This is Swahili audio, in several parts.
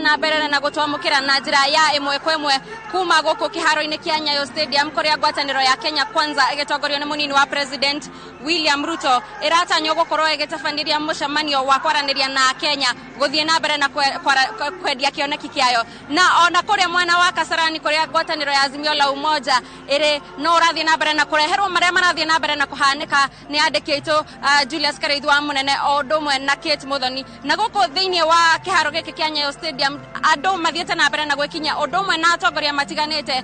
na mbere na gutwamukira na njira ya imwe kwa imwe kuma guku kiharo-ini kia Nyayo Stadium kuria ngwataniro ya Kenya Kwanza igitongorio ni munini wa President William Ruto iratanyo gukorwo igitabandiria mucemanio wa kwaraniria na Kenya guthie na mbere na kwendia kioneki kiayo na ona kuria mwana wa Kasarani kuria ngwataniro ya Azimio la Umoja iri no urathie na mbere na kureherwo maria marathie na mbere na kuhanika ni andikitwo Julius Kareithwa munene odumwe na Kate Muthoni na guku thiini wa kiharo giki kia Nyayo Stadium andu mathiete na mbere na gwikinya odumwe na atongoria matiganite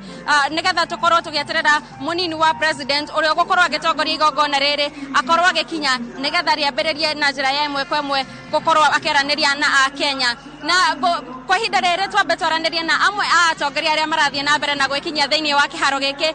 nigetha tukorwo tugieterera munini wa president uria gukorwo agitongoria igongona riri akorwo agikinya nigetha riambiririe na njira ya imwe kwa imwe gukorwo akeraniria na Kenya na kwa hinda riri twambe twaranirie na amwe a atongoria aria marathie na mbere na gwikinya thiini wa kiharo giki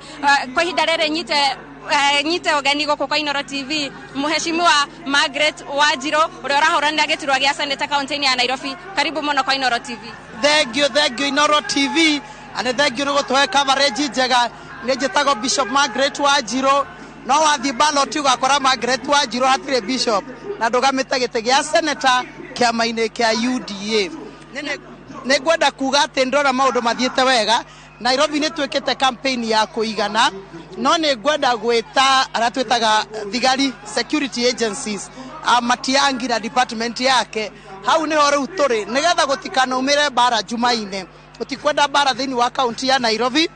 kwa hinda riri nyite ogani goko kwa Inoro TV Mheshimiwa Margaret Wajiro uria urahoranira giturwa gia Senate County ya Nairobi. Karibu muno kwa Inoro TV. Thank you Inoro TV and thank you no tuhe coverage njega ni njetago Bishop Margaret Wajiro no wathi ballot ugakora Margaret Wajiro hatire bishop na ndugamite gite gia senator kiama-ini kia UDA ne gwenda kuga ati ndora maundu mathiete wega Nairobi ni twekete campaign ya kuigana no ne gwenda gweta aratwetaga thigari security agencies Matiang'i na department yake hau ni hore utore nigetha gutikana umire bara Jumaine utikwenda bara thini wa county ya Nairobi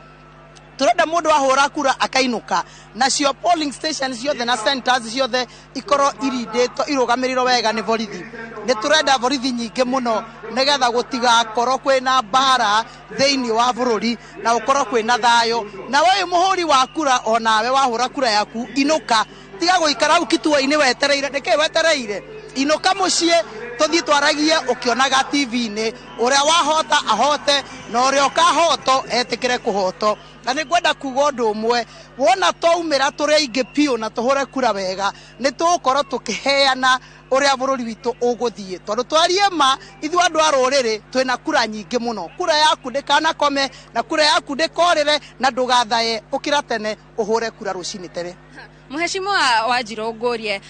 turenda mundu ahura kura akainuka nacio polling stations ciothe na centers ciothe ikoro irideto irugamiriro wega ni borithi ni turenda borithi nyingi muno nigetha gutiga korwo kwina bara thini wa bururi na ukorwo kwina thayo na wewe muhuri wa kura onawe wahura kura yaku inuka tiga guikara ukituwa-ini wetereire ndeke wetereire inuka mucie tuthie twaragie ukionaga TV-ini uria wahota ahote na uria ukahoto etikire kuhoto na ni gwenda kuga undu umwe wona twaumira turi aingi piu na tuhure kura wega ni tugukorwo tukiheana uria bururi witu uguthie tondu twarie ma ithu andu a ruriri twina kura nyingi muno kura yaku ndikana kome na kura yaku ndikorire na ndugathaye ukira tene uhure kura rucini tene. Mheshimiwa Wajiro ngorie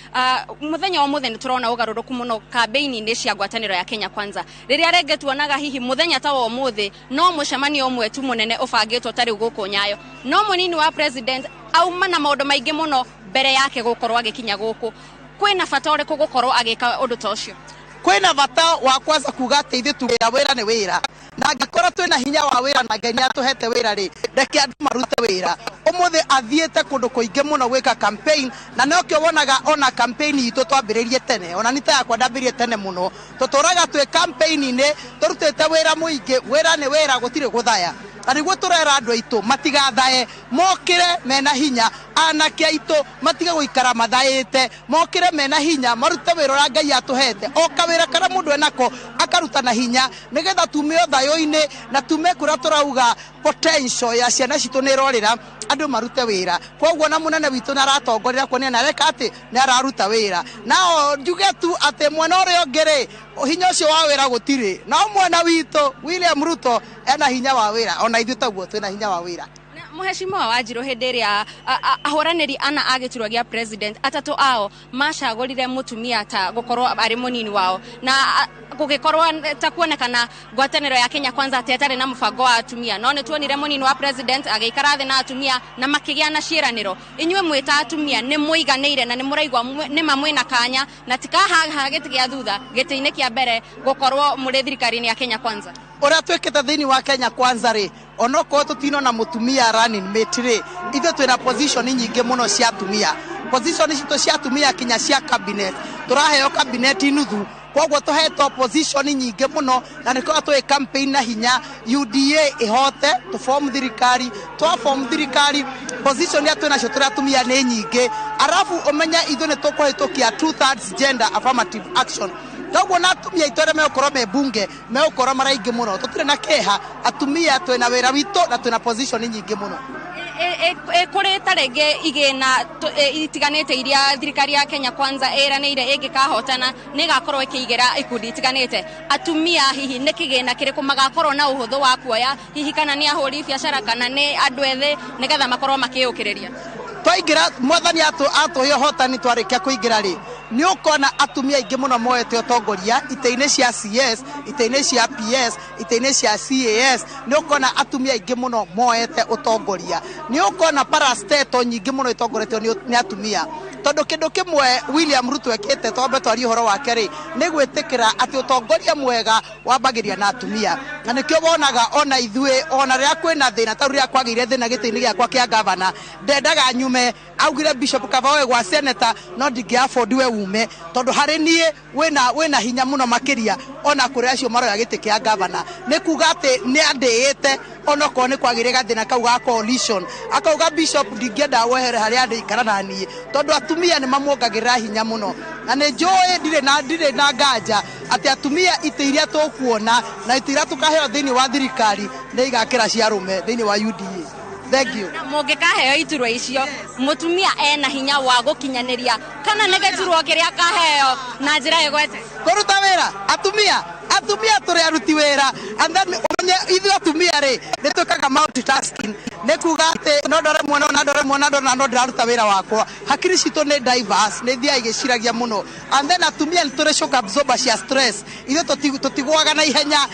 muthenya wa muthenya turona ugaruruku muno campaign-ini cia ngwataniro ya Kenya Kwanza riria renge tuonaga hihi muthenya ta wa muthi no mucemanio umwe tu munene ufangitwo tari guku Nyayo no munini wa president auma na maundu maingi muno mbere yake gukorwo agikinya guku kwina bata uriku gukorwo agika undu ta ucio kwina bata wa kwanza kuga ati ithu tuwira wira ni wira na angikora twina hinya wa wira na Ngai ni atuhete wira ri reke andu marute wira umuthi athiete kundu kuingi muno gwika campaign na nokyo wonaga ona campaign itu twambiririe tene ona nita yakwa ndambirie tene muno tuturaga twi campaign-ini turutete wira muingi wira ni wira gutire guthaya ariguo turera andu aitu matigathae mokire mena hinya anake aitu matiga guikara mathaite mokire mena hinya marute wira ura Ngai atuhete o kawira kara mundu enako akaruta na hinya nigetha tume thayo-ini na tume kuria turauga potential ya ciana citu ni rorira andu marute wira koguo na munene witu na aratongorera kuonia na reka ati ni araruta wira nao njuge tu ati mwena uria ungiri hinya ucio wa wira gutiri no mwena witu William Ruto ena hinya wa wira ona ithu taguo twina hinya wa wira. Mheshimiwa Wajiro hindi ria ahoraniri ana agiturwa gia president atatu ao macagurire mutumia ta gukorwo ari munini wao na gugikorwo ta kuonekana ngwataniro ya Kenya Kwanza atetare na mubango wa atumia no ni tuonire munini wa president agiikara thi na atumia na makigia na ciiraniro inywe mwita atumia ni muiganeire na ni muraigwa ni mamwe na kanya na tikaha gitigia thutha giti-ini kia mbere gukorwo muri thirikari-ini ya Kenya Kwanza uria twikite thiini wa Kenya Kwanza ri onoko tutino na mutumia running mate ri ithu twina position nyingi muno cia atumia position citu cia atumia kinya cia cabinet turaheo cabinet nuthu koguo tuheto position nyingi muno na niko twi campaign na hinya UDA ihote tu form thirikari position ya twina cio turatumia ni nyingi arafu umenya ithu ni tukuhitukia 2/3 gender affirmative action koguo na atumia itore me ukoro me bunge me ukoro maraingi muno tutire na keha atumia twina wira witu na twina position nyingi muno kuri tarenge igena itiganite iria thirikari ya Kenya Kwanza eranire ingikahotana nigakorwo ikiigera ikundi itiganite atumia hihi nikigena kiriku magakorwo na uhuthu wa kuoya hihi kana ni ahuri biashara kana ni andu ethe nigetha makorwo makiukiriria twaingira mwathani atuhio hotani twarikia kuingira ri ni ukona atumia ingi muno moete utongoria ite-ini cia CS, ite-ini cia PS, ite-ini cia CAS, ni ukona atumia ingi muno moete utongoria, ni ukona parastato nyingi muno itongoretio ni atumia. Tondu kindu kimwe William Ruto ekete tombe twari uhoro wake ri ni gwitikira ati utongoria mwega wambagiria na atumia, na nikio bonaga ona ithue ona ria kwina thina ta ria kwagire thina giti-ini giakwa kia governor ndendaga nyume augire Bishop Kavawe gwa senator no ndingi afford we ume tondu hari nie wina hinya muno makiria ona kuri acio maroya giti kia governor ni kuga ati ni andiite ona ko ni kwagire gathina kau ga coalition akauga Bishop ndingienda wehere hari andi ikara na nie tondu atumia ni mamuongagirira hinya muno na ni joe ndire na nganja ati atumia ite iria tukuona na ite iria tukaheo thini wa thirikari ni igakira cia rume thini wa UDA. Thank you. Mungikaheo iturwa icio mutumia ena hinya wa gukinyaniria kana negeturwo kiria kaheo na njira igwete kuruta wira atumia turi aruti wira and then onye ithu atumia ri nitukaga multitasking ne kuga ati no ndore mwana na no ndaruta wira wakwa hakiri citu ni diverse ni thia igiciragia muno and then atumia turi shock absorber cia stress ithu tutigwaga na ihenya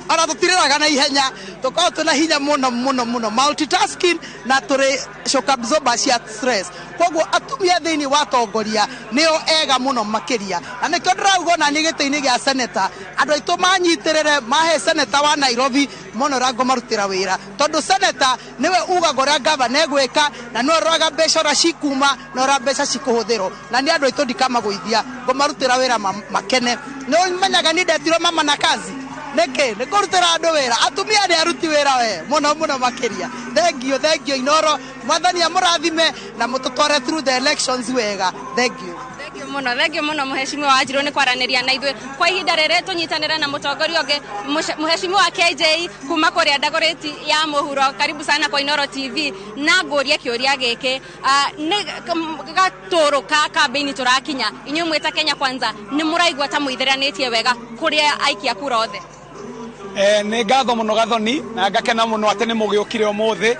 ara tutiriraga na ihenya tukao tuna hinya muno multitasking na turi shock absorber cia stress koguo atumia thini watongoria nio ega muno makiria na nikio ndirauga na ni giti-ini gia senator andu aitu manyitirire mahe senator wa Nairobi mono rango marutira wira tondu senator niwe ugaga ria governor egwika na no roga mbeca ora cikuma no ora mbeca cikuhuthirwo na ni andu aitu ndikamaguithia ngo marutira wira makene no menyaga ni ndetiro mama na kazi neke ne korutera andu wira atumia ni aruti wira we muno makiria. Thank you Inoro mwathani amurathime na mututware through the elections wega. Thank you muno muheshimiwa Wanjiru ni kwaraniria na ithuĩ kwa ihinda rĩrĩ tunyitanĩra na mũtongoria ũngĩ muheshimiwa KJ kuma kũrĩa Dagoretti ya mũhuro. Karibu sana kwa Inoro TV na ngũria kĩũria gĩkĩ nĩ gatũrũka kambĩini tũrakinya inyuĩ mwĩta Kenya Kwanza nĩ mũraigua ta mũitheranĩtie wega kũrĩa aikia kura othe? Nĩ ngatho muno gathoni na ngakena muno atĩ nĩ mũgĩũkire ũmũthĩ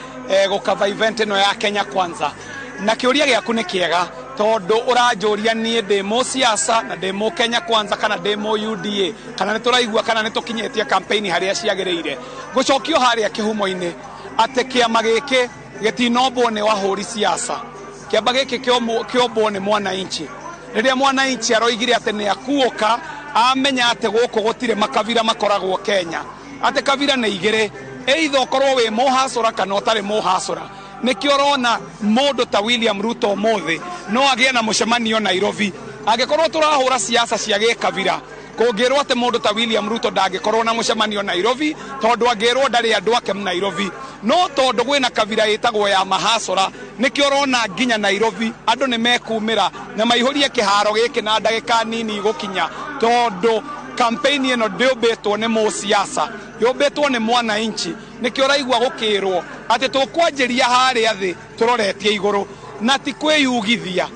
gũkava event ĩno ya Kenya Kwanza na kĩũria gĩaku nĩ kĩega tondu uranjuria nie ndi mu siasa na ndi mu Kenya Kwanza kana ndi mu UDA kana ni turaigua kana ni tukinyetie campaign haria ciagiriire gucokio haria kihumo-ini ate kiama giki gitinombwo ni wahuri siasa kiamba giki kiombwo ni mwananchi riria mwananchi aroigire ate ni akuoka amenya ate guku gutire makavira makoragwo Kenya ate kavira ni igire either okorwo wi muhasura kana utari muhasura nikio rona mundu ta William Ruto muthi no agie na mucemanio Nairobi agikorwo turahura siasa cia gikavira kungirwo ate mundu ta William Ruto ndagikorwo na mucemanio Nairobi tondu agirwo ndari andu ake Nairobi no tondu gwina kavira itagwo ya mahasura nikio rona nginya Nairobi andu ni mekumira na maihurie kiharo giki na ndagika nini gukinya tondu campaign ino ndiumbitwo ni mu siasa yumbitwo ni mwananchi nikio raigwa gukirwo ati tukwanjiria haria thi turoretie iguru na ti kwiyugithia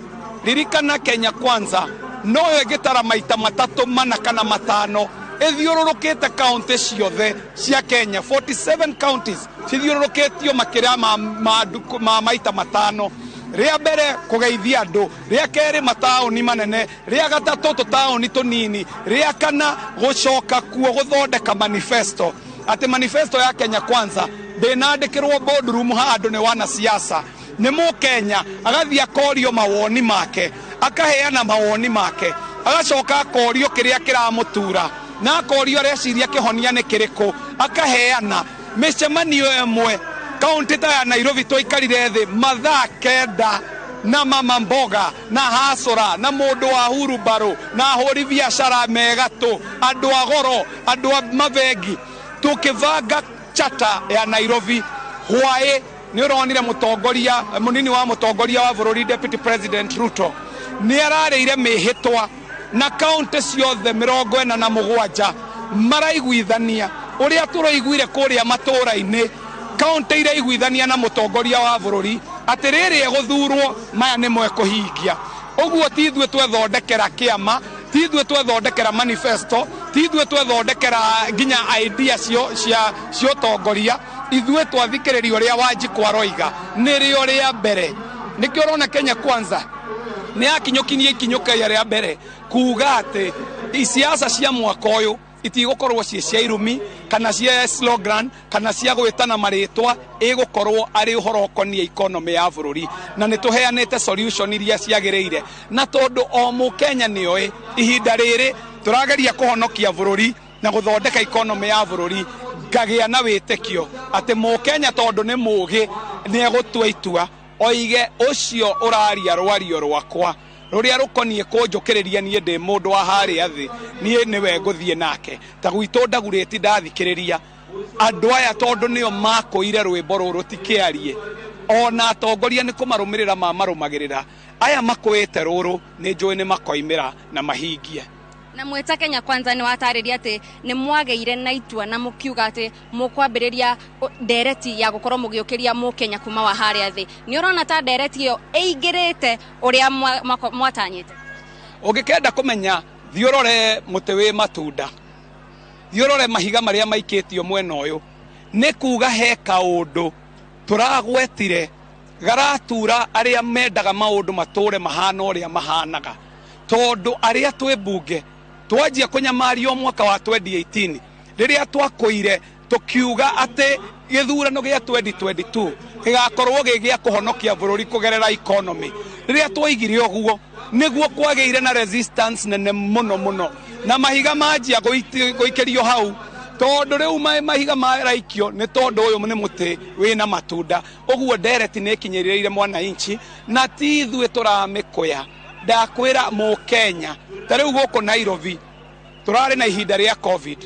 ririkana Kenya Kwanza no egitara maita matatu mana kana matano ethiururukite county ciothe cia Kenya 47 counties cithiururukitio makiria ma maita matano ria mbere kugeithia andu ria keri mataoni manene ria gatatu tutaoni tunini ria kana gucoka kuo guthondeka manifesto ati manifesto ya Kenya Kwanza ndinandikirwo boardroom handu ni wana siasa ni mu Kenya agathia korio mawoni make akaheana mawoni make agacoka akorio kiria kiramutura na akorio areciria kihonia ni kiriku akaheana micemanio emwe kaunti ta ya Nairobi toikarire thi mathaa kenda na mama mboga na hasura na mundu wa hurubaro na hori biashara megatu andu agoro andu mavengi tukivanga chata ya Nairobi hwae ni uronire mutongoria munini wa mutongoria wa bururi Deputy President Ruto ni arareire mihitwa na county ciothe 47 maraiguithania uria turoiguire kuria matura-ini county ira iguithania na mutongoria wa bururi atiriri eguthurwo maya ni mwe kuhingia uguo tithwe twethondekera kiama tithwe twethondekera manifesto tithwe twethondekera nginya idea cio tongoria ithwe twathikiririo ria Wanjiru aroiga nirio ria mbere nikio rona Kenya Kwanza nĩ akinyũkinie ikinyũka rĩa mbere kuuga atĩ isiasa cia mwaka ũyũ itigũkorwo cia irumi kana cia slogan kana cia gwĩtana marĩtwa ĩgũkorwo arĩ ũhoro ũkoniĩ economy ya bũrũri na nĩ tũheanĩte solution iria ciagĩrĩire na tondũ o Mũkenya nĩoĩ ihinda rĩrĩ tũrageria kũhonokia bũrũri na gũthondeka economy ya bũrũri ngagĩa na wĩtĩkio atĩ Mũkenya tondũ nĩ mũũgĩ nĩ egũtua itua oige ũcio ũraria rwario rwakwa rũrĩa rũkoniĩ kũnjũkĩrĩria niĩ ndĩ mũndũ wa harĩa thĩ niĩ nĩwe ngũthiĩ nake ta gwitũ ndagurĩti ndathikĩrĩria andũ aya tondũ nĩo makũire rwĩmbo rũrũ tikĩarie ona atongoria nĩ kũmarũmĩrĩra marũmagĩrĩra aya makũĩte rũrũ nĩ njũĩ nĩ makoimĩra na mahingie. Na mweta Kenya Kwanza ni watarĩria atĩ nĩ mwageire na itua na mũkiuga atĩ mũkwambĩrĩria ndereti ya gũkorwo mũgĩũkĩria Mũkenya kuma wa harĩa thĩ nĩ ũrona ta ndereti ĩyo ĩingĩrĩte ũrĩa mwatanyĩte? Ũngĩkenda kũmenya thiũrore mũtĩ wĩ matunda thiũrore mahiga marĩa maikĩtio mwena ũyũ nĩ kuuga he kaũndũ tũragwetire garatura arĩa mendaga maũndũ matũre mahana ũrĩa mahanaga tondũ arĩa twĩ bunge twanjia kũnyamario mwaka wa 2018 rĩrĩa twakũire tukiuga atĩ gĩthurano gĩa 2022 gĩgakorwo gĩa kũhonokia bũrũri kũgerera economy rĩrĩa twaigire ũguo nĩguo kwagĩire na resistance nene mũno na mahiga manjia gũikĩrio hau tondũ rĩu mahiga maraikio nĩ tondũ ũyũ nĩ mũtĩ wĩna matunda ũguo ndereti nĩ kinyĩrĩire mwananchi na ti ithuĩ tũramĩkũya ndakwĩra Mũkenya ta rĩu gũkũ Nairobi tũrarĩ na ihinda rĩa covid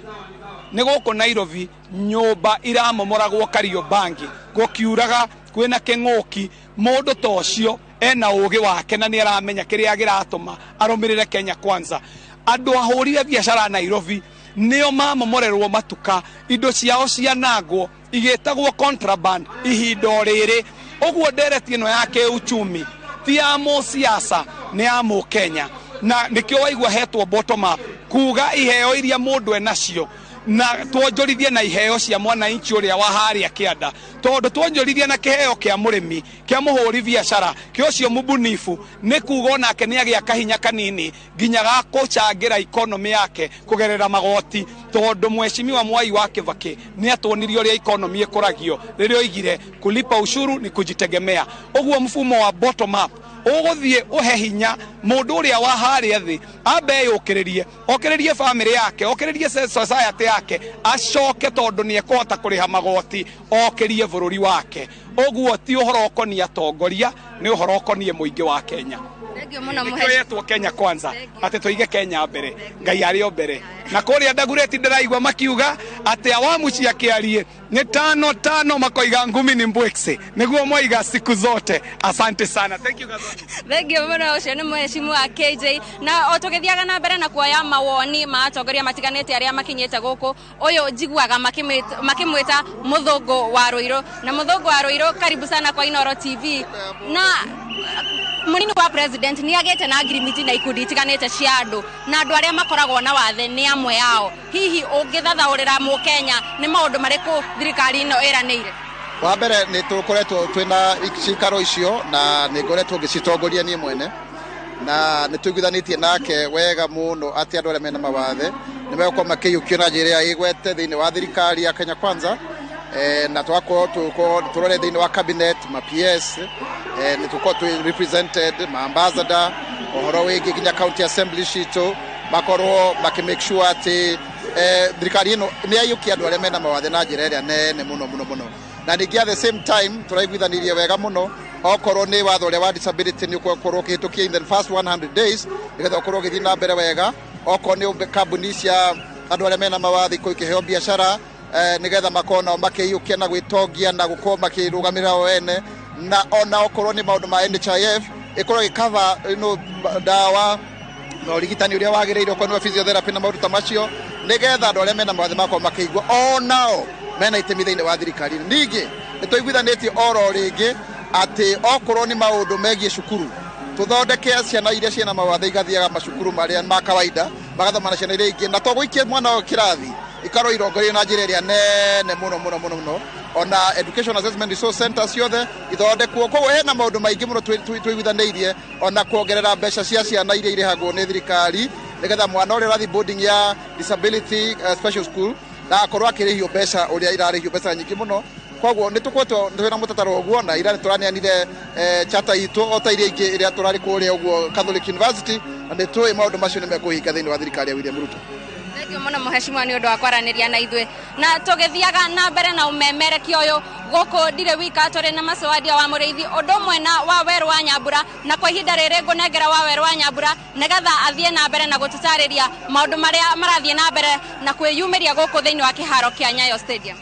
nĩ gũkũ Nairobi nyũmba iramomoragwo Kariobangi gũkiuraga kwĩna kĩng'ũki mũndũ ta ũcio ena ũũgĩ wake na nĩ aramenya kĩrĩa gĩratũma arũmĩrĩre Kenya Kwanza andũ ahũrire biacara Nairobi nĩo mamomorerwo matuka indo ciao cianangwo igĩtagwo contraband ihinda rĩrĩ ũguo ndereti ĩno yake uchumi ti ya mũsiasa nĩ ya Mũkenya na nĩkĩo waigua hetwo bottom up kuga iheo iria mũndũ enacio na tuonjorithie na iheo cia mwananchi ũrĩa wa harĩa kĩanda tondũ tuonjorithie na kĩheo kĩa mũrĩmi kĩa mũhũri biacara kĩo cio mũbunifu nĩ kuga onake nĩ agĩa kahinya kanini nginya gakũcangĩra economy yake kũgerera magoti tondũ mheshimiwa Mwai wa Kibaki nĩ atwonirio ũrĩa economy ĩkũragio rĩrĩa oigire kulipa ushuru ni kujitegemea ũguo mfumo wa bottom up ũgũthiĩ ũhe hinya mũndũ ũrĩa wa harĩa thĩ ambe okĩrĩrie family yake okĩrĩrie society yake acoke tondũ nĩ ekũhota kũrĩha magoti okĩrie bũrũri wake ũguo ti ũhoro ũkoniĩ atongoria nĩ ũhoro ũkoniĩ mũingĩ wa Kenya. Nĩkĩoyetwo Kenya Kwanza atĩ tũige Kenya mbere Ngai arĩ o mbere na kũrĩa ndagurĩti ndĩraigua makiuga atĩ awamu cia kĩarie nĩ tano makoiga ngumi ni mbwekse nĩguo moiga siku zote. Asante sana. Thank you mũno. Ũcio nĩ mheshimiwa KJ na otũgĩthiaga na mbere na kuoya mawoni ma atongoria matiganĩte arĩa makinyĩte gũkũ ũyũ njiguaga makimwĩta mũthũngũ wa Rũirũ na mũthũngũ wa Rũirũ karibu sana kwa Inooro TV na munini wa president ni agete na agreement na ikundi itiganĩte cia andũ na andũ arĩa makoragwo na wathe nĩ amwe yao hihi ũngĩthathaũrĩra Mũkenya nĩ maũndũ marĩkũ thirikari ino ĩranĩire? Wa mbere nĩ tũkoretwo twĩna cikaro icio na nĩ ngoretwo ngĩcitongoria niĩ mwene na nĩ tũiguithanĩtie nake wega mũno atĩ andũ arĩa mena mawathe nĩ megũkorwo makĩiyũkio na njĩra ĩrĩa ĩgwete thĩinĩ wa thirikari ya Kenya Kwanza na twakorwo tũrore thĩinĩ wa cabinet ma PS nĩ tũkorwo represented ma ambassador ũhoro wĩgiĩ nginya county assembly citũ makorwo makĩmake sure atĩ thirikari ĩno nĩ yaiyũkia andũ arĩa mena mawathe na njĩra ĩrĩa nene mũno na ningĩ at the same time tũraiguithanirie wega mũno okorwo nĩ watho ũrĩa wa disability nĩ ũkorwo ũkĩhĩtũkia in the first 100 days nĩgetha ũkorwo ũgĩthiĩ na mbere wega okorwo nĩ kambuni cia andũ arĩa mena mawathe ikĩheo biacara nĩgetha makona makĩiyũkia na gwĩtongia na gũkorwo makĩrũgamĩrĩra o ene na ona okorwo nĩ maũndũ ma NHIF ĩkorwo ĩkava ndawa na ũrigitani ũrĩa wagĩrĩire okorwo nĩ physiotherapy na maũndũ ta macio nĩgetha andũ arĩa mena mawathe makorwo makĩigua onao mena itemi thĩinĩ wa thirikari. Ningĩ nĩ tũiguithanĩtie oro rĩngĩ atĩ okorwo nĩ maũndũ megiĩ cukuru tũthondeke ciana iria ciena mawathe igathiaga macukuru marĩa ma kawaida magathoma na ciana iria ingĩ na tũgũikie mwana wa kĩrathi ikaro irongoria na njira iria nene muno ona education assessment resource centers ciothe ithondekwo koguo hena maundu maingi muno twiguthaniirie ona kuongerera mbeca cia ciana iria irihagwo ni thirikari nigetha mwana uria urathi boarding ya disability special school na akorwo akirihio mbeca uria irarihio mbeca nyingi muno koguo nitukwetwo ndwena mutataro uguo na ira turanianire chata itu ota iria ingi iria turari kuria uguo Catholic University na nitui maundu macio ni mekuhinga thiini wa thirikari ya William Ruto. Thengio muno muheshimiwa ni undu wa kwaraniria na ithui na tugithiaga na mbere na umemerekia uyu guku ndire wika turi na Macewadia wa Muriithi undu mwena wa Weru wa Nyambura na kwa ihinda riri ngunengera wa Weru wa Nyambura nigetha athie na mbere na gututariria maundu maria marathie na mbere na kwiyumiria guku thiini wa kiharo kia Nyayo Stadium.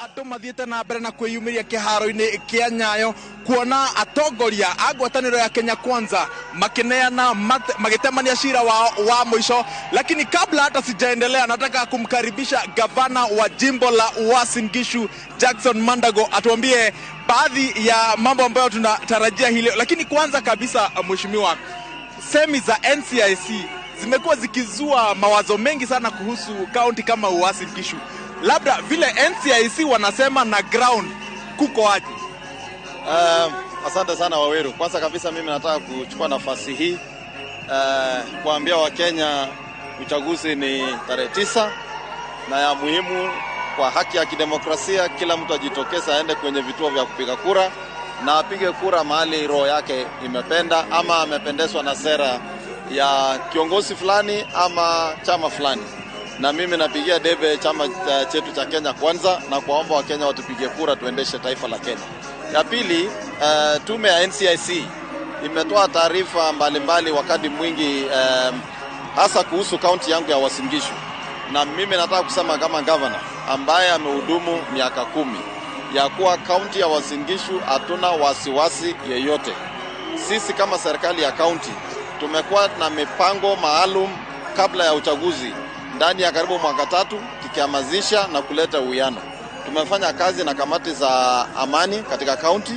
Andu mathiete na mbere na kwiyumiria kiharo-ini kia Nyayo kuona atongoria a ngwataniro ya Kenya Kwanza makineana magitemania shira wa mwisho. Lakini kabla hata sijaendelea, nataka kumkaribisha gavana wa jimbo la Uasin Gishu Jackson Mandago atuambie baadhi ya mambo ambayo tunatarajia hili. Lakini kwanza kabisa, mheshimiwa, semi za NCIC zimekuwa zikizua mawazo mengi sana kuhusu kaunti kama Uasin Gishu. Labda vile NCIC wanasema na ground kuko aje? Asante sana Waweru. Kwanza kabisa mimi nataka kuchukua nafasi hii kuambia Wakenya uchaguzi ni tarehe 9 na ya muhimu kwa haki ya kidemokrasia. Kila mtu ajitokeza aende kwenye vituo vya kupiga kura na apige kura mahali roho yake imependa ama amependezwa na sera ya kiongozi fulani ama chama fulani. Na mimi napigia debe chama chetu cha Kenya Kwanza na kuomba Wakenya watupigie kura tuendeshe taifa la Kenya. Ya pili, tume ya NCIC imetoa taarifa mbalimbali wakati mwingi hasa kuhusu kaunti yangu ya Uasin Gishu. Na mimi nataka kusema kama governor ambaye amehudumu miaka 10 ya kuwa kaunti ya Uasin Gishu hatuna wasiwasi yeyote. Sisi kama serikali ya kaunti tumekuwa na mipango maalum kabla ya uchaguzi ndani ya karibu mwaka 3 tukihamasisha na kuleta uwiano. Tumefanya kazi na kamati za amani katika kaunti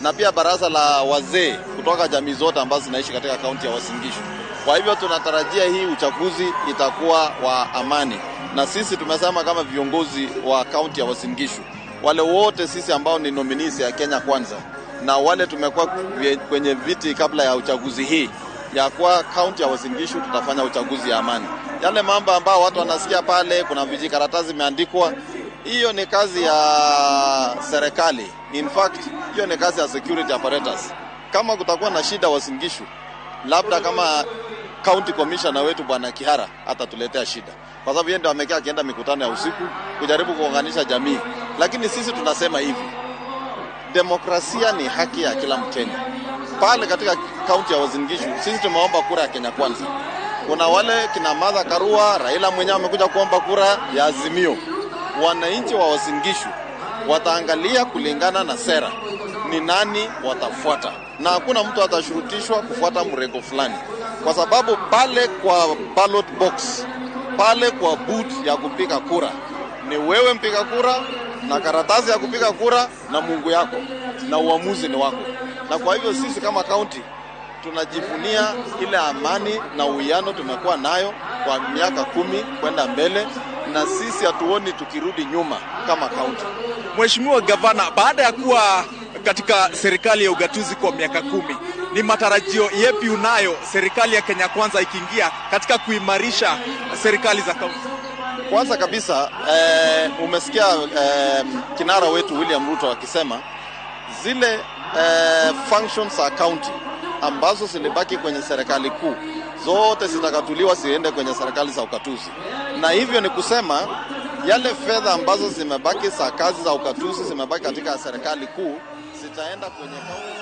na pia baraza la wazee kutoka jamii zote ambazo zinaishi katika kaunti ya Uasin Gishu. Kwa hivyo tunatarajia hii uchaguzi itakuwa wa amani. Na sisi tumesema kama viongozi wa kaunti ya Uasin Gishu, wale wote sisi ambao ni nominees ya Kenya Kwanza na wale tumekuwa kwenye viti kabla ya uchaguzi hii, ya kuwa kaunti ya Uasin Gishu tutafanya uchaguzi ya amani. Yale mambo ambao watu wanasikia pale kuna vijikaratasi imeandikwa, hiyo ni kazi ya serikali. In fact, hiyo ni kazi ya security apparatus. Kama kutakuwa na shida Uasin Gishu, labda kama county commissioner wetu Bwana Kihara atatuletea shida, kwa sababu yeye ndio amekaa akienda mikutano ya usiku kujaribu kuunganisha jamii. Lakini sisi tunasema hivi, demokrasia ni haki ya kila Mkenya. Pale katika kaunti ya Uasin Gishu sisi tumeomba kura ya Kenya Kwanza. Kuna wale kina Martha Karua, Raila mwenyewe amekuja kuomba kura ya Azimio. Wananchi wa Uasin Gishu wataangalia kulingana na sera ni nani watafuata, na hakuna mtu atashurutishwa kufuata mrengo fulani, kwa sababu pale kwa ballot box, pale kwa booth ya kupiga kura ni wewe mpiga kura na karatasi ya kupiga kura na Mungu yako, na uamuzi ni wako. Na kwa hivyo sisi kama kaunti tunajivunia ile amani na uwiano tumekuwa nayo kwa miaka 10 kwenda mbele, na sisi hatuoni tukirudi nyuma kama kaunti. Mheshimiwa Gavana, baada ya kuwa katika serikali ya ugatuzi kwa miaka 10, ni matarajio yepi unayo serikali ya Kenya Kwanza ikiingia katika kuimarisha serikali za kaunti? Kwanza kabisa umesikia kinara wetu William Ruto akisema zile functions za county ambazo zilibaki kwenye serikali kuu zote zitakatuliwa ziende kwenye serikali za ukatuzi. Na hivyo ni kusema yale fedha ambazo zimebaki za kazi za ukatuzi zimebaki katika serikali kuu zitaenda kwenye kaunti.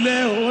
leo